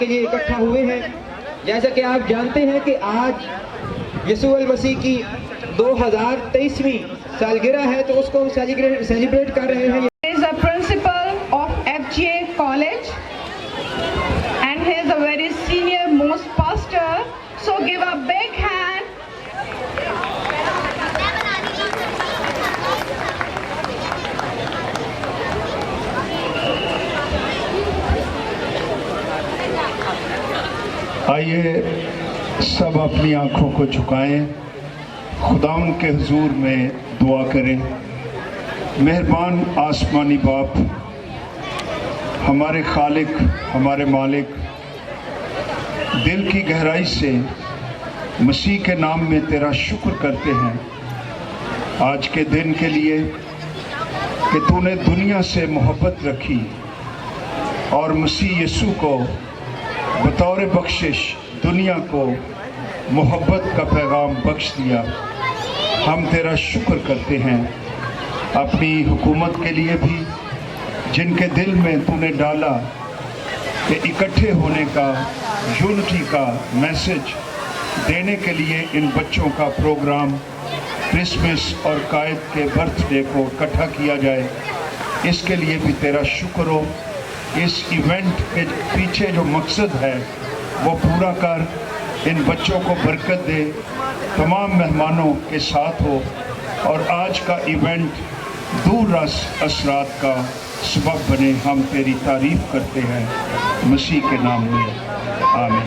के लिए इकट्ठा हुए हैं। जैसा कि आप जानते हैं कि आज यीशु मसीह की 2023वीं सालगिरह है, तो उसको हम सेलिब्रेट कर रहे हैं। He is a principal of FGA College and he is a very senior most pastor. So give a big hand. आइए सब अपनी आंखों को झुकाएं, खुदावंद के हुजूर में दुआ करें। मेहरबान आसमानी बाप, हमारे खालिक, हमारे मालिक, दिल की गहराई से मसीह के नाम में तेरा शुक्र करते हैं आज के दिन के लिए कि तूने दुनिया से मोहब्बत रखी और मसीह यीशु को बतौर बख्शिश दुनिया को मोहब्बत का पैगाम बख्श दिया। हम तेरा शुक्र करते हैं अपनी हुकूमत के लिए भी, जिनके दिल में तूने डाला कि इकट्ठे होने का, यूनिटी का मैसेज देने के लिए इन बच्चों का प्रोग्राम क्रिसमस और कायद के बर्थडे को इकट्ठा किया जाए। इसके लिए भी तेरा शुक्र हो। इस इवेंट के पीछे जो मकसद है वो पूरा कर, इन बच्चों को बरकत दे, तमाम मेहमानों के साथ हो और आज का इवेंट दूर असरात का सबब बने। हम तेरी तारीफ करते हैं मसीह के नाम में, आमीन।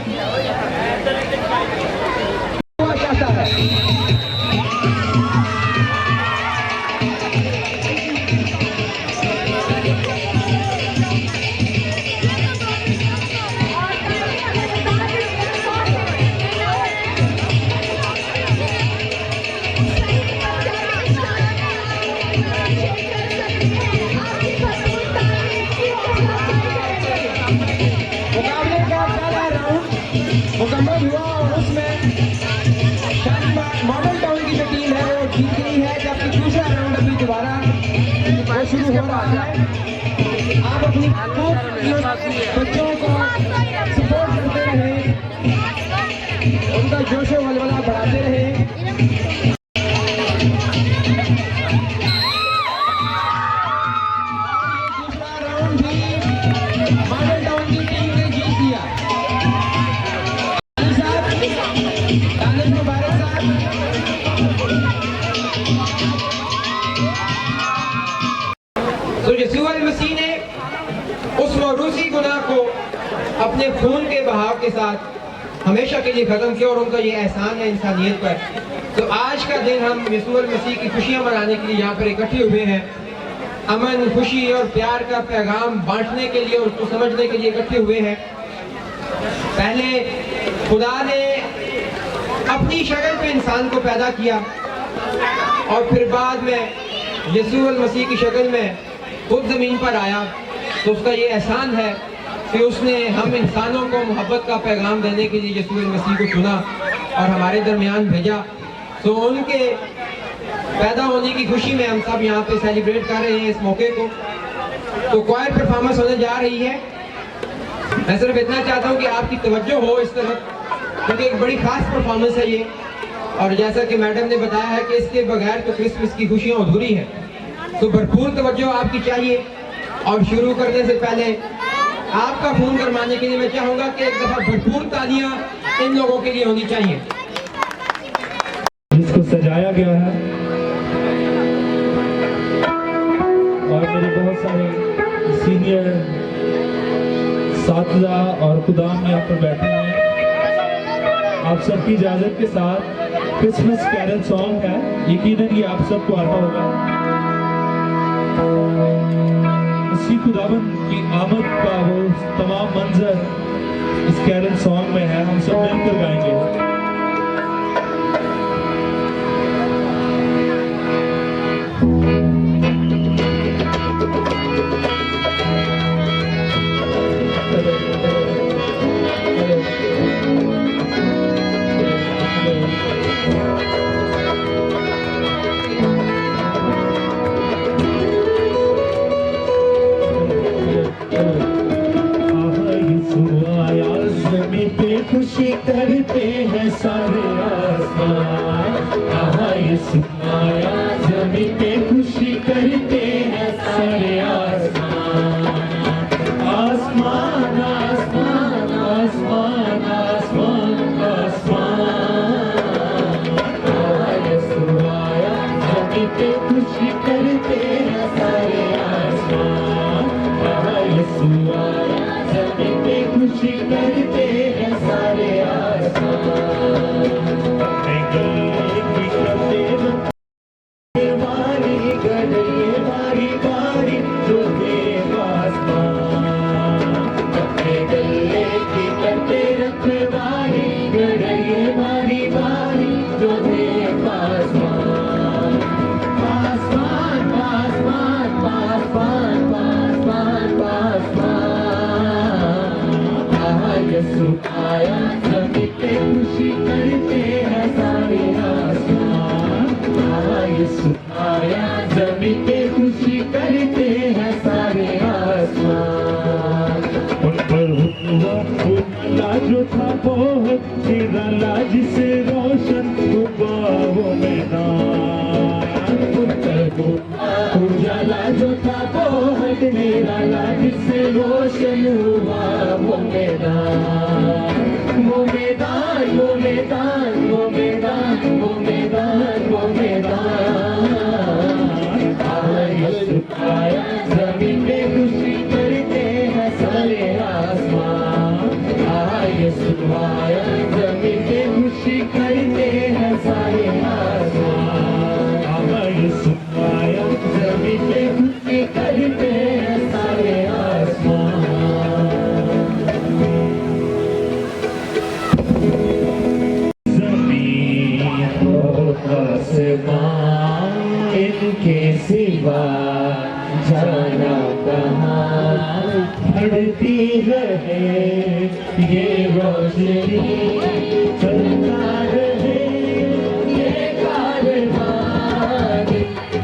मुकम्मल हुआ और उसमें मॉडल टाउन की जो टीम है वो जीत गई है, जबकि दूसरा राउंड अभी दोबारा वो शुरू हो रहा है। आप अपनी बच्चों को सपोर्ट करते रहें, उनका जोशो वलवला बढ़ाते रहें। दूसरा राउंड भी मॉडल टाउन की टीम ने जीत दिया। तो यीशु मसीह ने उस मौरूसी गुनाह को अपने खून के बहाव के साथ हमेशा के लिए खत्म किया और उनका ये एहसान है इंसानियत पर। तो आज का दिन हम यीशु मसीह की खुशियां मनाने के लिए यहाँ पर इकट्ठे हुए हैं, अमन, खुशी और प्यार का पैगाम बांटने के लिए और उसको समझने के लिए इकट्ठे हुए हैं। पहले खुदा ने अपनी शक्ल पे इंसान को पैदा किया और फिर बाद में यीशु मसीह की शक्ल में खुद ज़मीन पर आया। तो उसका ये एहसान है कि उसने हम इंसानों को मोहब्बत का पैगाम देने के लिए यीशु मसीह को चुना और हमारे दरमियान भेजा। तो उनके पैदा होने की खुशी में हम सब यहाँ पे सेलिब्रेट कर रहे हैं इस मौके को। तो क्वायर परफॉर्मेंस होने जा रही है। मैं सिर्फ इतना चाहता हूँ कि आपकी तवज्जो हो इस तरफ, क्योंकि एक बड़ी खास परफॉर्मेंस है ये, और जैसा कि मैडम ने बताया है कि इसके बगैर तो क्रिसमस की खुशियाँ अधूरी है। तो भरपूर तवज्जो आपकी चाहिए। और शुरू करने से पहले आपका खून गरमाने के लिए मैं चाहूँगा कि एक दफ़ा भरपूर तालियाँ इन लोगों के लिए होनी चाहिए जिसको सजाया गया है। और मेरे बहुत सारे सीनियर साथीजा और खुदाम यहाँ पर बैठे हैं। आप सबकी इजाजत के साथ क्रिसमस कैरल सॉन्ग है, यकीनन ये आप सबको आता होगा। मसीह खुदावंद की आमद का वो तमाम मंजर इस कैरल सॉन्ग में है, हम सब मिलकर गाएंगे। आया यीशु आया, जमीन पे खुशी करते हैं सारे आसमान। आसमान आसमान आसमान आसमान आसमान, यीशु आया, जमीन पे खुशी करते हैं सारे आसमान। यीशु आया, जमीन पे खुशी करते हैं सारे आसमान। बारी बारी जो देव आसमान, अपने गले की करते रखवाली, गड़िए बारी बारी जो देव आसमान। आसमान आसमान आसमान आसमान आसमान, यीशु आया, जमीन पे खुशी करते हैं सारे आसमान। यीशु आया, जमीन पे खुशी करते हैं सारे आसमान। उन पर हुआ उजाला जो था बहुत निराला, जिसे रोशन हुआ वो मैदान। उन पर हुआ उजाला जो था बहुत निराला, जिसे रोशन हुआ वो मैदान। वो मैदान वो मैदान वो मैदान वो मैदान वो मैदान, यीशु आया, जमीन पे खुशी करते हैं सारे आसमान। यीशु आया, जमीन पे खुशी करते हैं सारे आसमान। यीशु आया, जमीन पे खुशी करते हैं सारे आसमान। जमीन और आसमान इनके सिवा जाना कहाँ, बढ़ती रहे ये रोशनी, चलता रहे ये कारवां।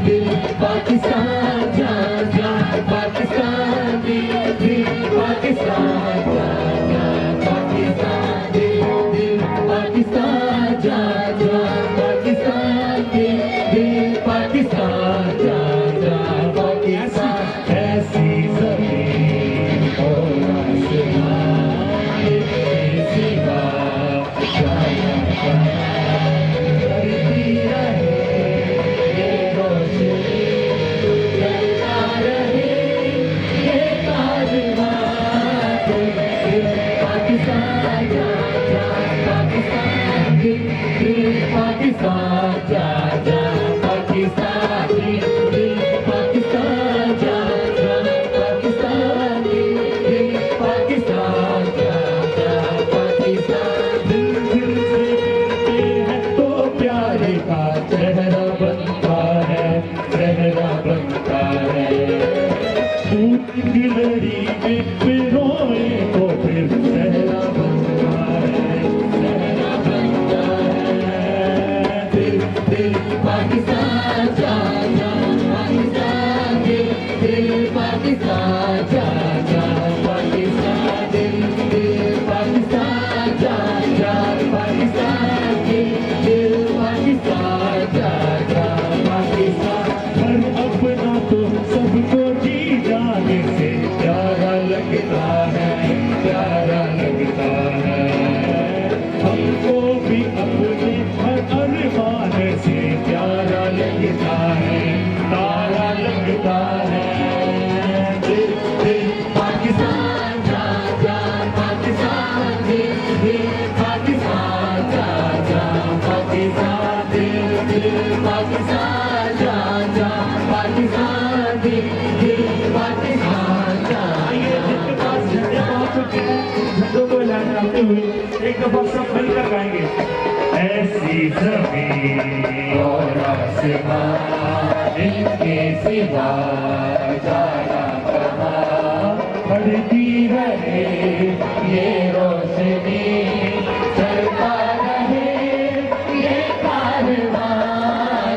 दिल पाकिस्तान जा जा, पाकिस्तान दिल दिल पाकिस्तान जा जा, पाकिस्तान दिल दिल पाकिस्तान जा जा, पाकिस्तान दिल दिल पाकिस्तान जा जा, पाकिस्तान। ऐसी ज़मीन और आसमान इनके सिवा जाना कहाँ, करती रहे ये रोशनी, चलता रहे ये कारवां। दिल पाकिस्तान जा जा, पाकिस्तान दिल दिल पाकिस्तान जा जा, पाकिस्तान दिल दिल पाकिस्तान जा जा, पाकिस्तान दिल दिल पाकिस्तान जा जा, पाकिस्तान। दिल दिल से मिलते हैं तो प्यारे का चेहरा बनता है, चेहरा बनता है। खून की लड़ी में पिरोए तो फिर चेहरा बनता है, चेहरा बनता है। दिल दिल पाकिस्तान जा जा, पाकिस्तान दिल दिल पाकिस्तान जा जा, पाकिस्तान दिल दिल पाकिस्तान जा जा, पाकिस्तान दिल दिल पाकिस्तान जा जा, पाकिस्तान। घर अपना तो सबको जी जाने से प्यारा लगता है, प्यारा लगता है। हमको भी अपने हर अरमान से प्यारा लगता है, तारा लगता है। दिल दिल पाकिस्तान जा जा, पाकिस्तान दिल दिल पाकिस्तान जा जा, पाकिस्तान दिल दिल पाकिस्तान जा जा, पाकिस्तान दिल दिल पाकिस्तान जा जा। झंडों को लहराते हुए एक दफा सब मिलकर गाएंगे। ऐसी जमीन और आसमान इनके सिवा जाना कहाँ, बढ़ती रहे ये रोशनी, चलता रहे ये कारवां।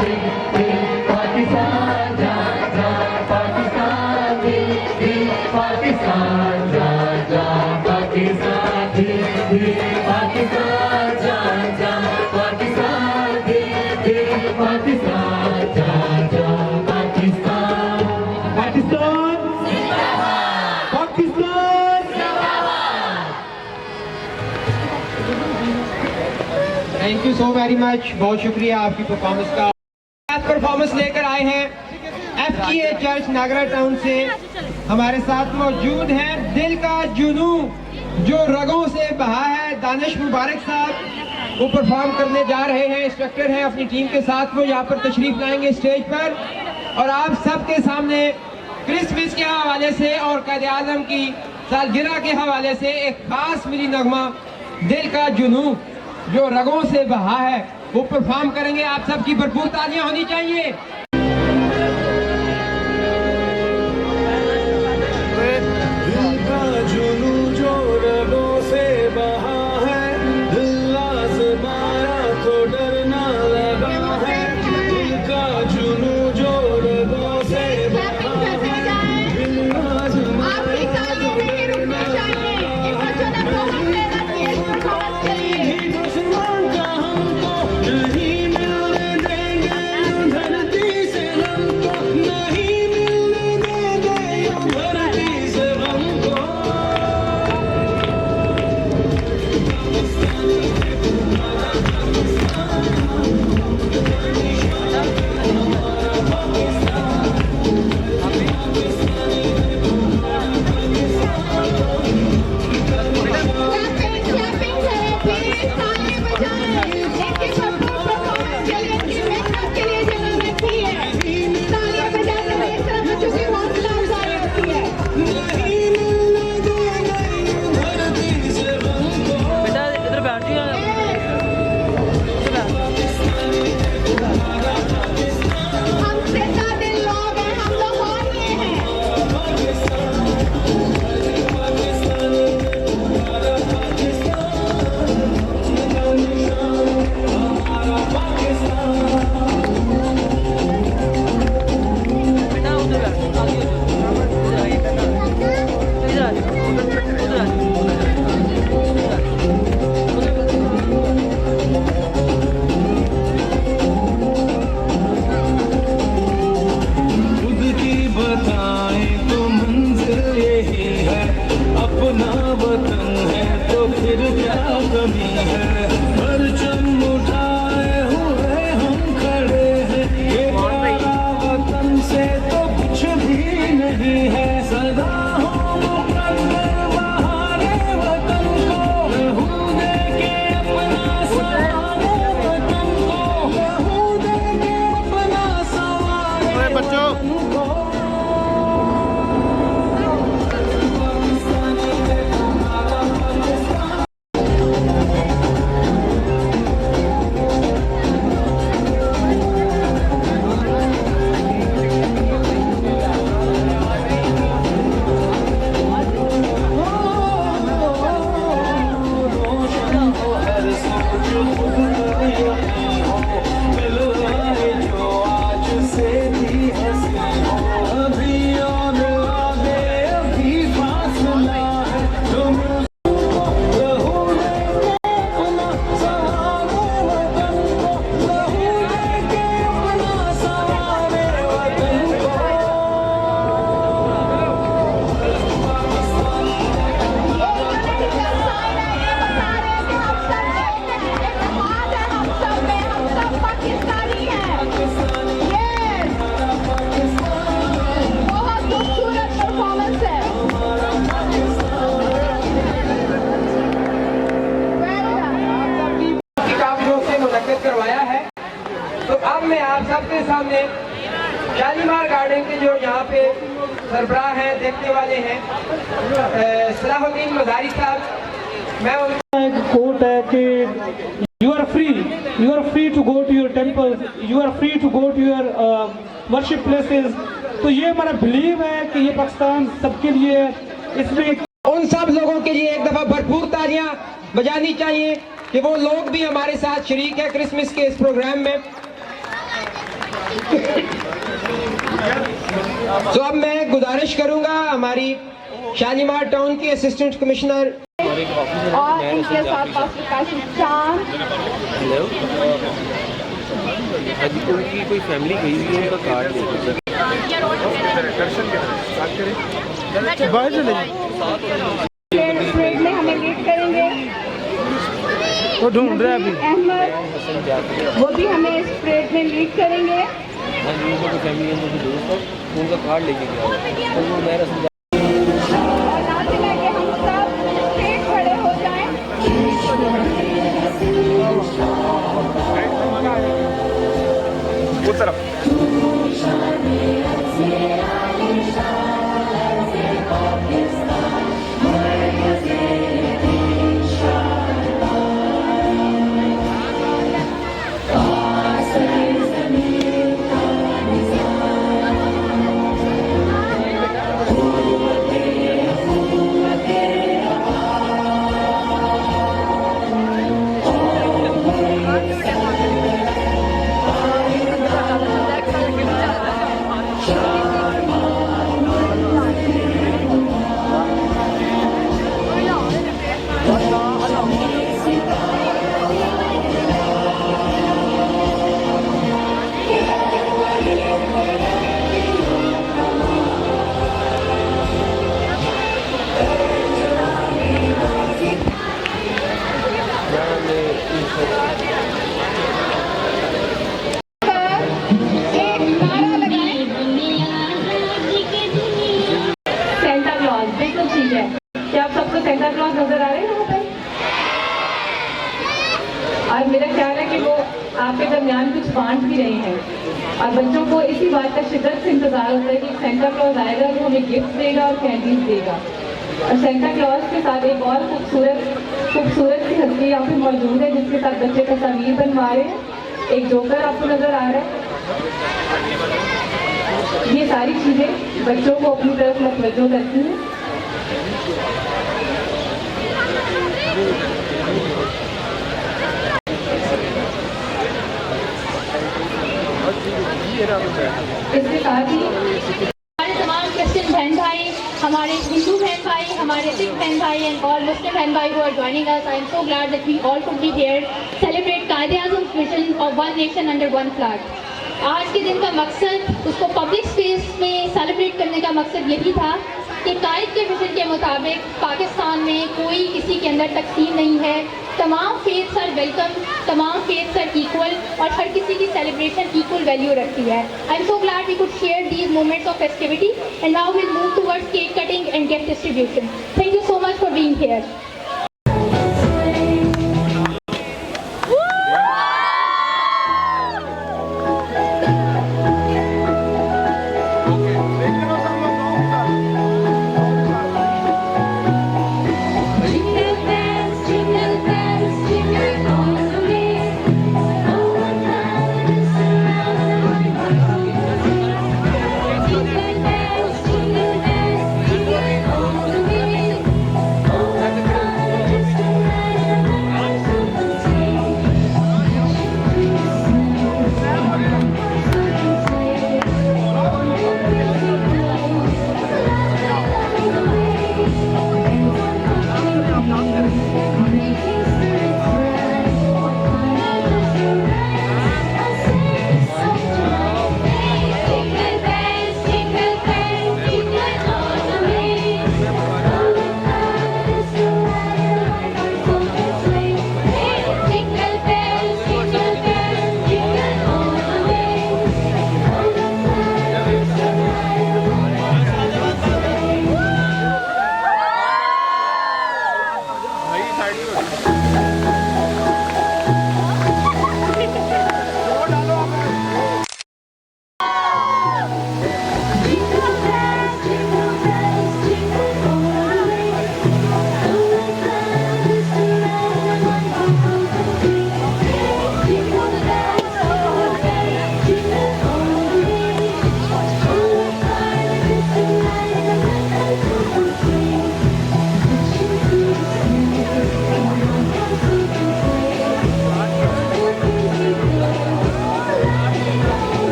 दिल दिल पाकिस्तान जा जा, पाकिस्तान दिल दिल पाकिस्तान जा जा, पाकिस्तान दिल दिल पाकिस्तान जा जा, Pakistan Pakistan Pakistan Pakistan. Thank you so very much, बहुत शुक्रिया आपकी परफॉर्मेंस का। परफॉर्मेंस लेकर आए हैं FGA चर्च नागरा टाउन से। हमारे साथ मौजूद हैं दिल का जुनू जो रगों से बहा है, दानिश मुबारक साहब। वो परफॉर्म करने जा रहे हैं, इंस्ट्रक्टर हैं अपनी टीम के साथ। वो यहाँ पर तशरीफ लाएंगे स्टेज पर और आप सबके सामने क्रिसमस के हवाले से और कायदे आज़म की सालगिरह के हवाले से एक खास मिली नगमा दिल का जुनू जो रगों से बहा है वो परफॉर्म करेंगे। आप सबकी भरपूर तालियां होनी चाहिए। दिल का जुनू जो रगों से बहा है, दिल आज़माया तो डरना लगा है। दिल का जुनू जो रगों से बहा है, दिल आज़माया तो डरना लगा है। दुश्मन का हमको नहीं मिलने देंगे, धरती से हमको नहीं मिलने देंगे, धरती से हमको। सबके सामने शालीमार गार्डन के जो यहाँ पे सरबराह हैं, देखने वाले हैं, सलाहुद्दीन मज़ारी साहब, मैं एक कोट है कि you are free to go to your temples, you are free to go to your worship places। तो ये हमारा बिलीव है कि ये पाकिस्तान सबके लिए है। इसमें उन सब लोगों के लिए एक दफा भरपूर तालियां बजानी चाहिए कि वो लोग भी हमारे साथ शरीक है क्रिसमस के इस प्रोग्राम में। तो अब मैं गुजारिश करूंगा हमारी शालीमार टाउन की असिस्टेंट कमिश्नर और इनके साथ पास्टर काशिफ चांद अभी उनकी कोई फैमिली गई हुई है, उनका कार्ड ले लीजिए। परेड में हमें लीड करेंगे। वो ढूंढ रहे हैं अभी। अहमद वो भी हमें इस परेड में लीड करेंगे। हाँ जी, उनका कोई फैमिली है, उनका कोई दोस्त है, उनका कार्ड लेके गया तो वो मैं रस्म और लास्ट में कि हम सब स्ट्रेट खड़े हो जाएं। सेंटा क्लॉज बिल्कुल ठीक है। क्या आप सबको सेंटा क्लॉज नजर आ रहे हैं यहाँ पे? और मेरा ख्याल है कि वो आपके दरमियान कुछ बांट भी रहे हैं और बच्चों को इसी बात का शिद्दत से इंतजार होता है कि सेंटा क्लॉज आएगा तो हमें गिफ्ट देगा और कैंडीज देगा। और सेंटा क्लॉज के साथ एक और खूबसूरत सी हस्ती यहाँ पे मौजूद है जिसके साथ बच्चे तस्वीर बनवा रहे हैं। एक जोकर आपको नजर आ रहा है। ये सारी चीजें बच्चों को अपनी तरफ मतवज्जो करती हैं। इसके साथ ही हमारे तमाम क्रिश्चियन बहन भाई, हमारे हिंदू बहन भाई, हमारे सिख बहन भाई एंड ऑल मुस्लिम बहन भाई who are joining us, I am so glad that we all could be here, celebrate Quaid-e-Azam vision of one nation under one flag। आज के दिन का मकसद, उसको पब्लिक स्पेस में सेलिब्रेट करने का मकसद यही था कि कायद के विजन के मुताबिक पाकिस्तान में कोई किसी के अंदर तकसीम नहीं है। तमाम फेथ्स आर वेलकम, तमाम फेथ्स आर इक्वल और हर किसी की सेलिब्रेशन इक्वल वैल्यू रखती है। I am so glad we could share these moments of festivity and now will move towards cake cutting and gift distribution. Thank you so much for being here.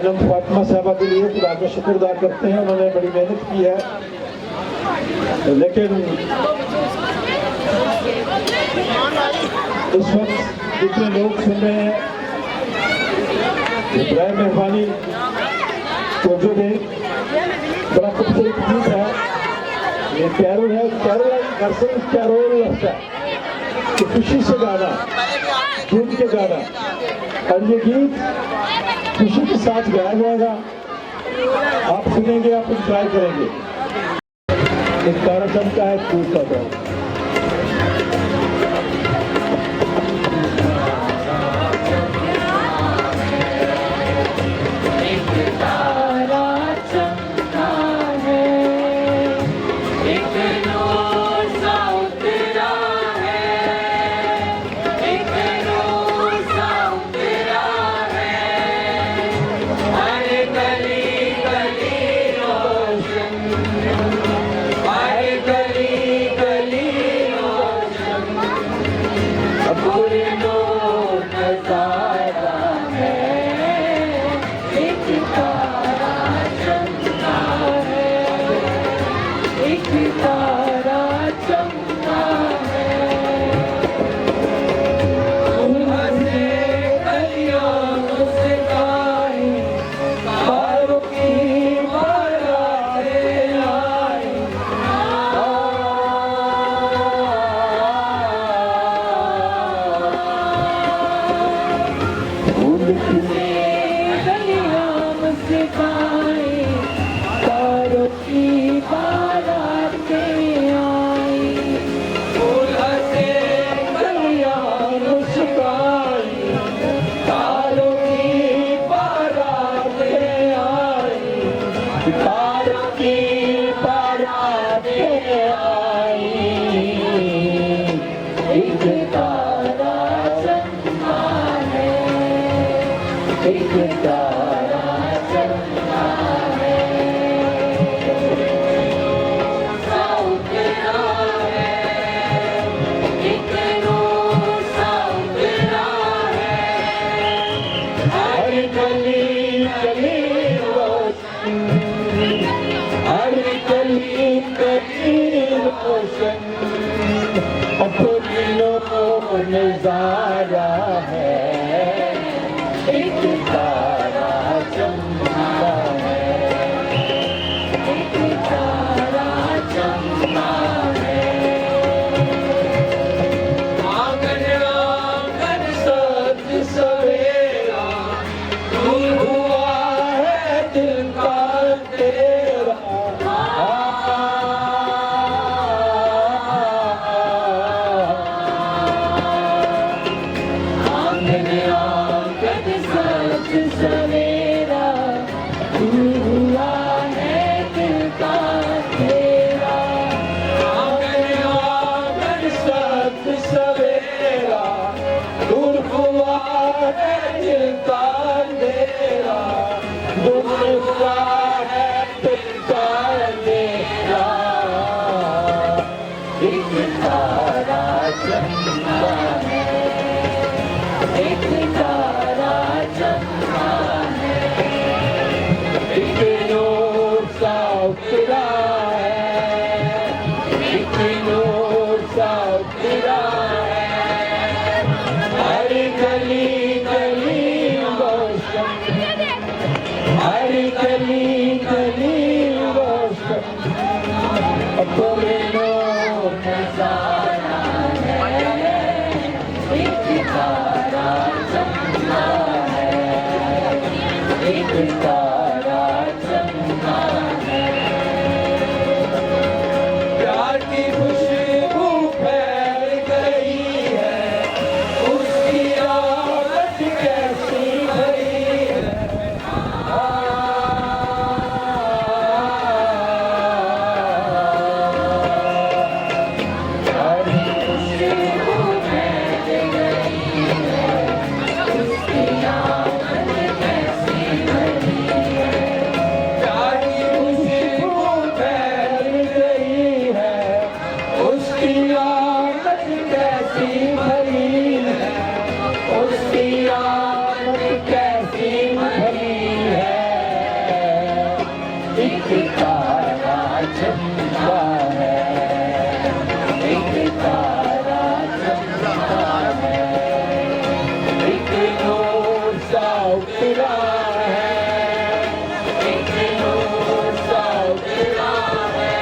Khanam Fatima साहबा के लिए खुदा का शुक्र अदा करते हैं, उन्होंने बड़ी मेहनत की है। लेकिन इस वक्त जितने लोग सुन रहे हैं, बराए मेहरबानी तवज्जो दें। बड़ा खूबसूरत गीत है, ये कैरोल है। कैरोल दरअसल कैरोल लगता है कि खुशी से गाना, झूम के गाना, और ये गीत खुशी के साथ गाया जाएगा। आप सुनेंगे, आप इंजॉय करेंगे। एक तारा चमका है, टूटता दौर। नजारा है, एक तारा चमका है, एक तारा चमका है। आंगन आंगन सज सवेरा, दूर हुआ है दिल का तेरा। सवेरा दूर हुआ है दिल का तेरा। आंगन आंगन सत सवेरा दूर हुआ है दिल का तेरा। दूर हुआ है दिल का तेरा। एक तारा चमका है, एक तारा चमका है, एक नूर सा उतरा है, एक नूर सा उतरा है। हर गली गली रोशन, हर गली गली रोशन, अपने नूर नजारा है। एक तारा चमका है, एक तारा चमका है। प्यार की खुशबू फैल गई है, उसकी आवाज़ कैसी भरी है। प्यार की खुशबू फैल गई है, उसकी आवाज़ कैसी भरी है। एक तारा चमका है, एक तारा चमका है, एक नूर सा उतरा है, एक नूर सा उतरा है,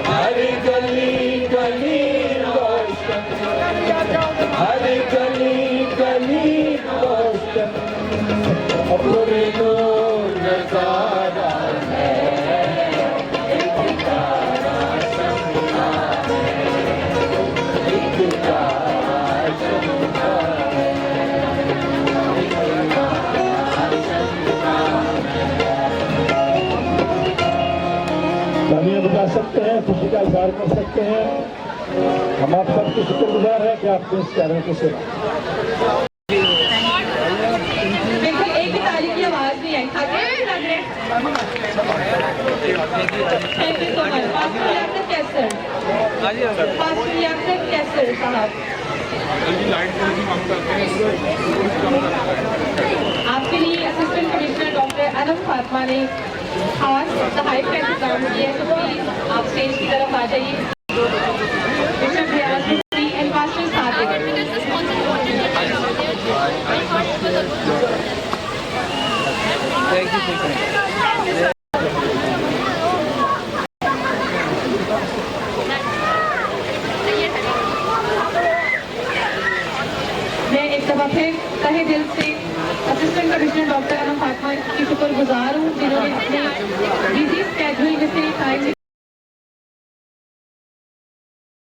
हर गली गली रोशन, हर गली गली रोशन, अपने नूर नजारा है, एक तारा चमका है, एक तारा चमका है, एक तारा चमका है। तालियां बजा सकते हैं, खुशी का इजहार कर सकते हैं। हम आप सबके शुक्रगुजार हैं कि आपने इस चैनल को सुना। बिल्कुल एक भी ताली की आवाज नहीं आई। आगे भी लग रहे। Thank you so much. Pastor Yasir Qaiser, pastor Yasir Qaiser साहब, आपके लिए assistant commissioner doctor Anam Fatima ने खास सहायक का इंतजाम किया है, तो प्लीज आप स्टेज की तरफ आ जाइए। Bishop Riyaz Mufti and pastor Sadiq. Thank you. मैं एक दफा फिर तहे दिल से assistant commissioner doctor Anam Fatima की शुक्रगुजार हूँ, जिन्होंने अपने बिजी स्केड्यूल में से टाइम